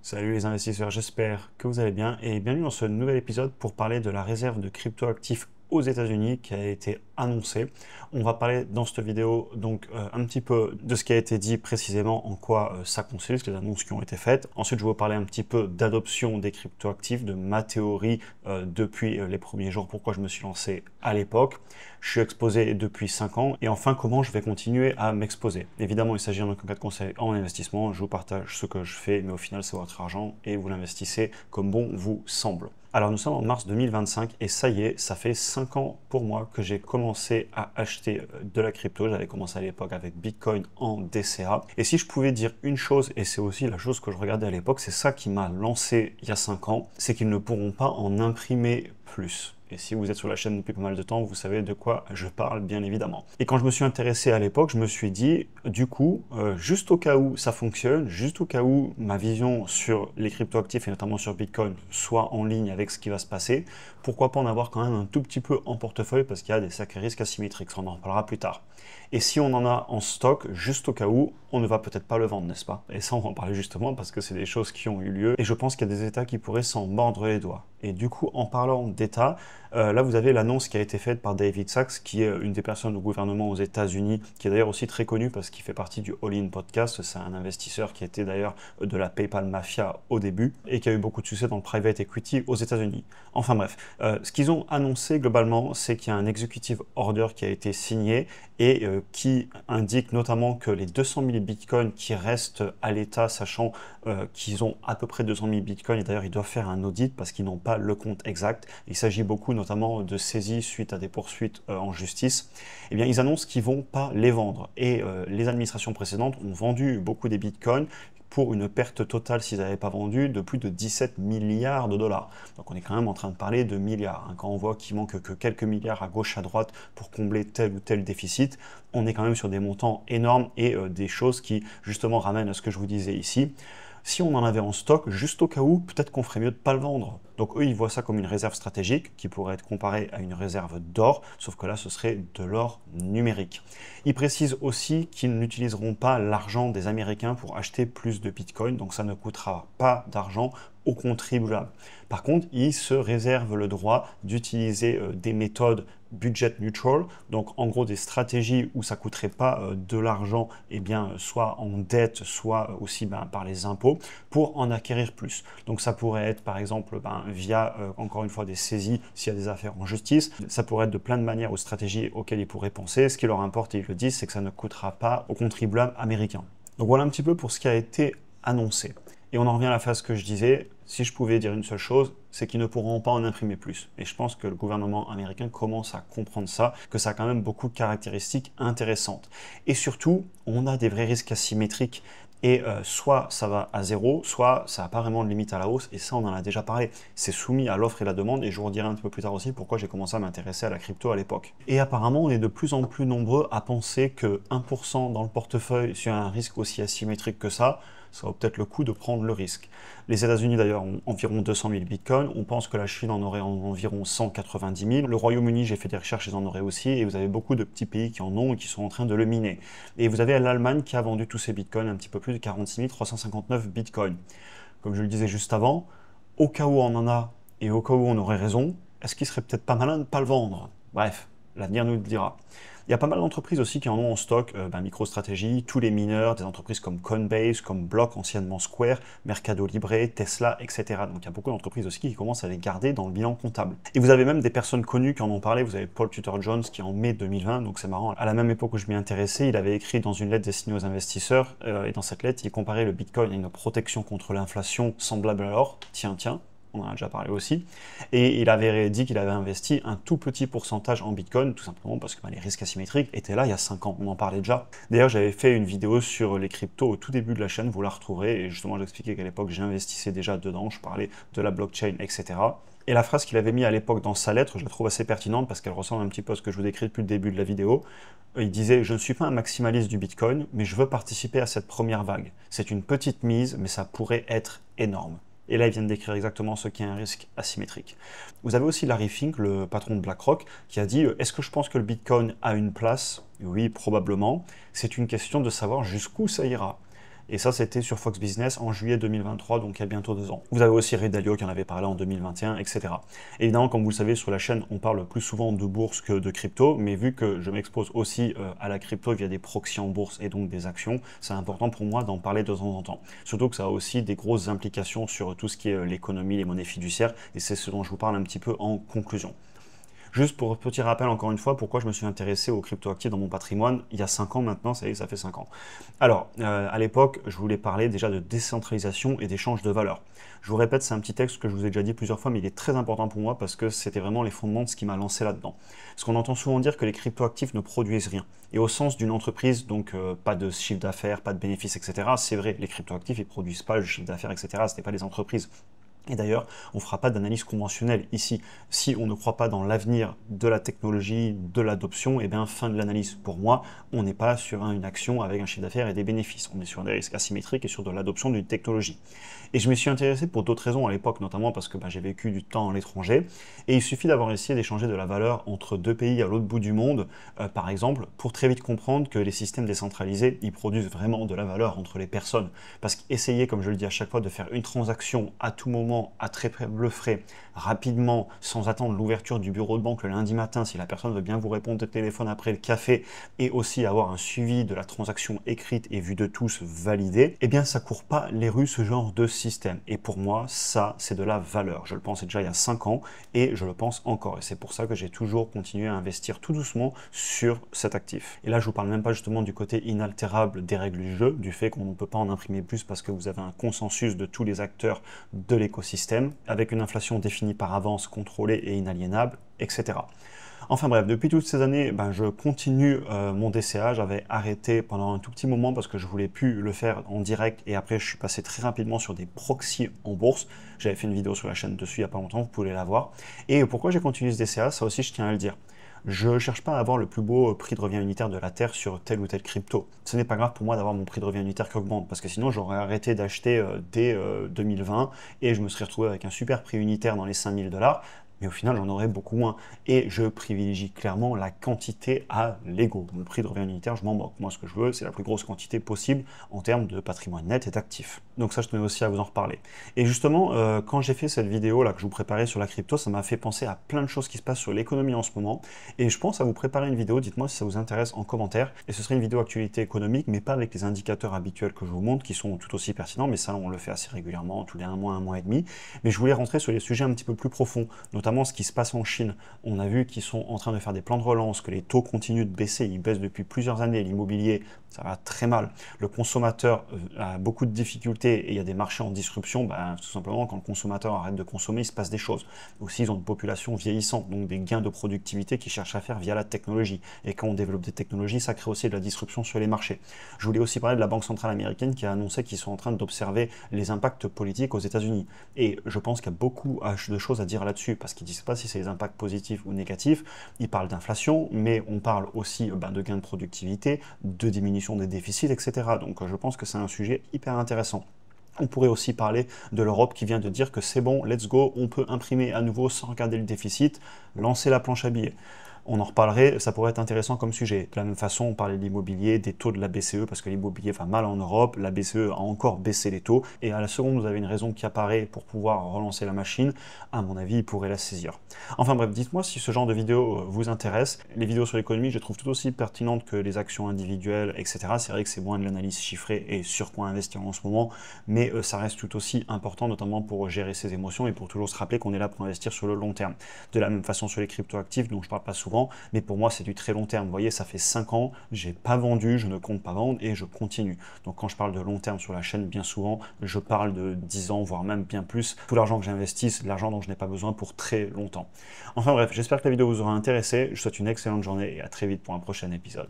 Salut les investisseurs, j'espère que vous allez bien et bienvenue dans ce nouvel épisode pour parler de la réserve de cryptoactifs aux États-Unis qui a été annoncée. On va parler dans cette vidéo donc un petit peu de ce qui a été dit précisément, en quoi ça consiste, les annonces qui ont été faites. Ensuite, je vais vous parler un petit peu d'adoption des cryptoactifs, de ma théorie depuis les premiers jours, pourquoi je me suis lancé à l'époque. Je suis exposé depuis 5 ans et enfin comment je vais continuer à m'exposer. Évidemment, il s'agit en aucun cas de conseil en investissement, je vous partage ce que je fais, mais au final c'est votre argent et vous l'investissez comme bon vous semble. Alors nous sommes en mars 2025 et ça y est, ça fait 5 ans pour moi que j'ai commencé à acheter de la crypto. J'avais commencé à l'époque avec Bitcoin en DCA. Et si je pouvais dire une chose, et c'est aussi la chose que je regardais à l'époque, c'est ça qui m'a lancé il y a 5 ans, c'est qu'ils ne pourront pas en imprimer plus. Et si vous êtes sur la chaîne depuis pas mal de temps, vous savez de quoi je parle, bien évidemment. Et quand je me suis intéressé à l'époque, je me suis dit, du coup, juste au cas où ça fonctionne, juste au cas où ma vision sur les cryptoactifs et notamment sur Bitcoin soit en ligne avec ce qui va se passer, pourquoi pas en avoir quand même un tout petit peu en portefeuille parce qu'il y a des sacrés risques asymétriques, on en reparlera plus tard. Et si on en a en stock, juste au cas où, on ne va peut-être pas le vendre, n'est-ce pas? Et ça, on va en parler justement parce que c'est des choses qui ont eu lieu et je pense qu'il y a des États qui pourraient s'en mordre les doigts. Et du coup, en parlant d'États, là, vous avez l'annonce qui a été faite par David Sacks, qui est une des personnes au gouvernement aux États-Unis, qui est d'ailleurs aussi très connu parce qu'il fait partie du All-in Podcast. C'est un investisseur qui était d'ailleurs de la PayPal Mafia au début et qui a eu beaucoup de succès dans le private equity aux États-Unis. Enfin bref, ce qu'ils ont annoncé globalement, c'est qu'il y a un executive order qui a été signé et qui indique notamment que les 200 000 bitcoins qui restent à l'État, sachant qu'ils ont à peu près 200 000 bitcoins, et d'ailleurs ils doivent faire un audit parce qu'ils n'ont pas le compte exact. Il s'agit beaucoup notamment de saisies suite à des poursuites en justice. Eh bien, ils annoncent qu'ils ne vont pas les vendre. Et les administrations précédentes ont vendu beaucoup des bitcoins pour une perte totale, s'ils n'avaient pas vendu, de plus de 17 milliards de dollars. Donc on est quand même en train de parler de milliards. Quand on voit qu'il manque que quelques milliards à gauche, à droite pour combler tel ou tel déficit, on est quand même sur des montants énormes et des choses qui justement ramènent à ce que je vous disais ici. Si on en avait en stock, juste au cas où, peut-être qu'on ferait mieux de ne pas le vendre. Donc eux, ils voient ça comme une réserve stratégique qui pourrait être comparée à une réserve d'or, sauf que là, ce serait de l'or numérique. Ils précisent aussi qu'ils n'utiliseront pas l'argent des Américains pour acheter plus de Bitcoin, donc ça ne coûtera pas d'argent aux contribuables. Par contre, ils se réservent le droit d'utiliser des méthodes budget neutral, donc en gros des stratégies où ça ne coûterait pas de l'argent, et bien soit en dette, soit aussi par les impôts, pour en acquérir plus. Donc ça pourrait être par exemple via, encore une fois, des saisies s'il y a des affaires en justice. Ça pourrait être de plein de manières aux stratégies auxquelles ils pourraient penser. Ce qui leur importe, et ils le disent, c'est que ça ne coûtera pas aux contribuables américains. Donc voilà un petit peu pour ce qui a été annoncé. Et on en revient à la phase que je disais, si je pouvais dire une seule chose, c'est qu'ils ne pourront pas en imprimer plus. Et je pense que le gouvernement américain commence à comprendre ça, que ça a quand même beaucoup de caractéristiques intéressantes. Et surtout, on a des vrais risques asymétriques. Et soit ça va à zéro, soit ça n'a pas vraiment de limite à la hausse, et ça on en a déjà parlé. C'est soumis à l'offre et la demande, et je vous redirai un petit peu plus tard aussi pourquoi j'ai commencé à m'intéresser à la crypto à l'époque. Et apparemment on est de plus en plus nombreux à penser que 1% dans le portefeuille sur un risque aussi asymétrique que ça vaut peut-être le coup de prendre le risque. Les États-Unis d'ailleurs ont environ 200 000 bitcoins, on pense que la Chine en aurait environ 190 000, le Royaume-Uni, j'ai fait des recherches, ils en auraient aussi, et vous avez beaucoup de petits pays qui en ont et qui sont en train de le miner. Et vous avez l'Allemagne qui a vendu tous ses bitcoins, un petit peu plus de 46 359 bitcoins. Comme je le disais juste avant, au cas où on en a et au cas où on aurait raison, est-ce qu'il serait peut-être pas malin de ne pas le vendre? Bref, l'avenir nous le dira. Il y a pas mal d'entreprises aussi qui en ont en stock, MicroStrategy, tous les mineurs, des entreprises comme Coinbase, comme Block, anciennement Square, Mercado Libre, Tesla, etc. Donc il y a beaucoup d'entreprises aussi qui commencent à les garder dans le bilan comptable. Et vous avez même des personnes connues qui en ont parlé, vous avez Paul Tudor Jones qui en mai 2020, donc c'est marrant, à la même époque où je m'y intéressais, il avait écrit dans une lettre destinée aux investisseurs, et dans cette lettre, il comparait le Bitcoin à une protection contre l'inflation semblable à l'or, tiens, on en a déjà parlé aussi, et il avait dit qu'il avait investi un tout petit pourcentage en Bitcoin, tout simplement parce que les risques asymétriques étaient là il y a 5 ans, on en parlait déjà. D'ailleurs, j'avais fait une vidéo sur les cryptos au tout début de la chaîne, vous la retrouverez, et justement j'expliquais qu'à l'époque j'investissais déjà dedans, je parlais de la blockchain, etc. Et la phrase qu'il avait mis à l'époque dans sa lettre, je la trouve assez pertinente parce qu'elle ressemble un petit peu à ce que je vous décris depuis le début de la vidéo. Il disait « Je ne suis pas un maximaliste du Bitcoin, mais je veux participer à cette première vague. C'est une petite mise, mais ça pourrait être énorme. » Et là, ils viennent décrire exactement ce qu'est un risque asymétrique. Vous avez aussi Larry Fink, le patron de BlackRock, qui a dit « Est-ce que je pense que le Bitcoin a une place ? Oui, probablement. C'est une question de savoir jusqu'où ça ira. » Et ça, c'était sur Fox Business en juillet 2023, donc il y a bientôt 2 ans. Vous avez aussi Ray Dalio qui en avait parlé en 2021, etc. Évidemment, comme vous le savez, sur la chaîne, on parle plus souvent de bourse que de crypto, mais vu que je m'expose aussi à la crypto via des proxys en bourse et donc des actions, c'est important pour moi d'en parler de temps en temps. Surtout que ça a aussi des grosses implications sur tout ce qui est l'économie, les monnaies fiduciaires, et c'est ce dont je vous parle un petit peu en conclusion. Juste pour petit rappel, encore une fois, pourquoi je me suis intéressé aux cryptoactifs dans mon patrimoine il y a 5 ans maintenant, ça y est, ça fait 5 ans. Alors, à l'époque, je voulais parler déjà de décentralisation et d'échange de valeur. Je vous répète, c'est un petit texte que je vous ai déjà dit plusieurs fois, mais il est très important pour moi parce que c'était vraiment les fondements de ce qui m'a lancé là-dedans. Parce qu'on entend souvent dire que les cryptoactifs ne produisent rien. Et au sens d'une entreprise, donc pas de chiffre d'affaires, pas de bénéfices, etc., c'est vrai, les cryptoactifs, ils ne produisent pas le chiffre d'affaires, etc., ce n'est pas des entreprises. Et d'ailleurs, on ne fera pas d'analyse conventionnelle ici. Si on ne croit pas dans l'avenir de la technologie, de l'adoption, et bien fin de l'analyse. Pour moi, on n'est pas sur une action avec un chiffre d'affaires et des bénéfices. On est sur des risques asymétriques et sur de l'adoption d'une technologie. Et je me suis intéressé pour d'autres raisons à l'époque, notamment parce que j'ai vécu du temps à l'étranger. Et il suffit d'avoir essayé d'échanger de la valeur entre deux pays à l'autre bout du monde, par exemple, pour très vite comprendre que les systèmes décentralisés, ils produisent vraiment de la valeur entre les personnes. Parce qu'essayer, comme je le dis à chaque fois, de faire une transaction à tout moment, à très faible frais, rapidement, sans attendre l'ouverture du bureau de banque le lundi matin, si la personne veut bien vous répondre au téléphone après le café, et aussi avoir un suivi de la transaction écrite et vue de tous validée, eh bien ça court pas les rues ce genre de système. Et pour moi, ça, c'est de la valeur. Je le pensais déjà il y a 5 ans, et je le pense encore. Et c'est pour ça que j'ai toujours continué à investir tout doucement sur cet actif. Et là, je vous parle même pas justement du côté inaltérable des règles du jeu, du fait qu'on ne peut pas en imprimer plus parce que vous avez un consensus de tous les acteurs de l'écosystème, avec une inflation définie par avance, contrôlée et inaliénable, etc. Enfin bref, depuis toutes ces années, je continue mon DCA. J'avais arrêté pendant un tout petit moment parce que je voulais plus le faire en direct et après je suis passé très rapidement sur des proxys en bourse. J'avais fait une vidéo sur la chaîne dessus il n'y a pas longtemps, vous pouvez la voir. Et pourquoi j'ai continué ce DCA, ça aussi je tiens à le dire. Je ne cherche pas à avoir le plus beau prix de revient unitaire de la Terre sur tel ou tel crypto. Ce n'est pas grave pour moi d'avoir mon prix de revient unitaire qui augmente, parce que sinon j'aurais arrêté d'acheter dès 2020 et je me serais retrouvé avec un super prix unitaire dans les 5000 $. Mais au final, j'en aurais beaucoup moins. Et je privilégie clairement la quantité à l'ego. Le prix de revient unitaire, je m'en moque. Moi, ce que je veux, c'est la plus grosse quantité possible en termes de patrimoine net et d'actifs. Donc ça, je tenais aussi à vous en reparler. Et justement, quand j'ai fait cette vidéo là que je vous préparais sur la crypto, ça m'a fait penser à plein de choses qui se passent sur l'économie en ce moment. Et je pense à vous préparer une vidéo. Dites-moi si ça vous intéresse en commentaire. Et ce serait une vidéo actualité économique, mais pas avec les indicateurs habituels que je vous montre, qui sont tout aussi pertinents. Mais ça, on le fait assez régulièrement, tous les 1 mois et demi. Mais je voulais rentrer sur les sujets un petit peu plus profonds, notamment ce qui se passe en Chine. On a vu qu'ils sont en train de faire des plans de relance, que les taux continuent de baisser, ils baissent depuis plusieurs années, l'immobilier, ça va très mal. Le consommateur a beaucoup de difficultés et il y a des marchés en disruption, tout simplement quand le consommateur arrête de consommer, il se passe des choses. Aussi, ils ont une population vieillissante, donc des gains de productivité qu'ils cherchent à faire via la technologie. Et quand on développe des technologies, ça crée aussi de la disruption sur les marchés. Je voulais aussi parler de la Banque centrale américaine qui a annoncé qu'ils sont en train d'observer les impacts politiques aux États-Unis. Et je pense qu'il y a beaucoup de choses à dire là-dessus, parce qu'ils ne disent pas si c'est des impacts positifs ou négatifs. Ils parlent d'inflation, mais on parle aussi de gains de productivité, de diminution des déficits, etc. Donc je pense que c'est un sujet hyper intéressant. On pourrait aussi parler de l'Europe qui vient de dire que c'est bon, let's go, on peut imprimer à nouveau sans regarder le déficit, lancer la planche à billets. On en reparlerait, ça pourrait être intéressant comme sujet. De la même façon, on parlait de l'immobilier, des taux de la BCE, parce que l'immobilier va mal en Europe, la BCE a encore baissé les taux, et à la seconde, vous avez une raison qui apparaît pour pouvoir relancer la machine, à mon avis, il pourrait la saisir. Enfin bref, dites-moi si ce genre de vidéo vous intéresse. Les vidéos sur l'économie, je les trouve tout aussi pertinentes que les actions individuelles, etc. C'est vrai que c'est moins de l'analyse chiffrée et sur quoi investir en ce moment, mais ça reste tout aussi important, notamment pour gérer ses émotions et pour toujours se rappeler qu'on est là pour investir sur le long terme. De la même façon sur les cryptoactifs, dont je parle pas souvent, mais pour moi c'est du très long terme. Vous voyez, ça fait 5 ans, j'ai pas vendu, je ne compte pas vendre et je continue. Donc quand je parle de long terme sur la chaîne, bien souvent, je parle de 10 ans, voire même bien plus. Tout l'argent que j'investis, c'est de l'argent dont je n'ai pas besoin pour très longtemps. Enfin bref, j'espère que la vidéo vous aura intéressé. Je vous souhaite une excellente journée et à très vite pour un prochain épisode.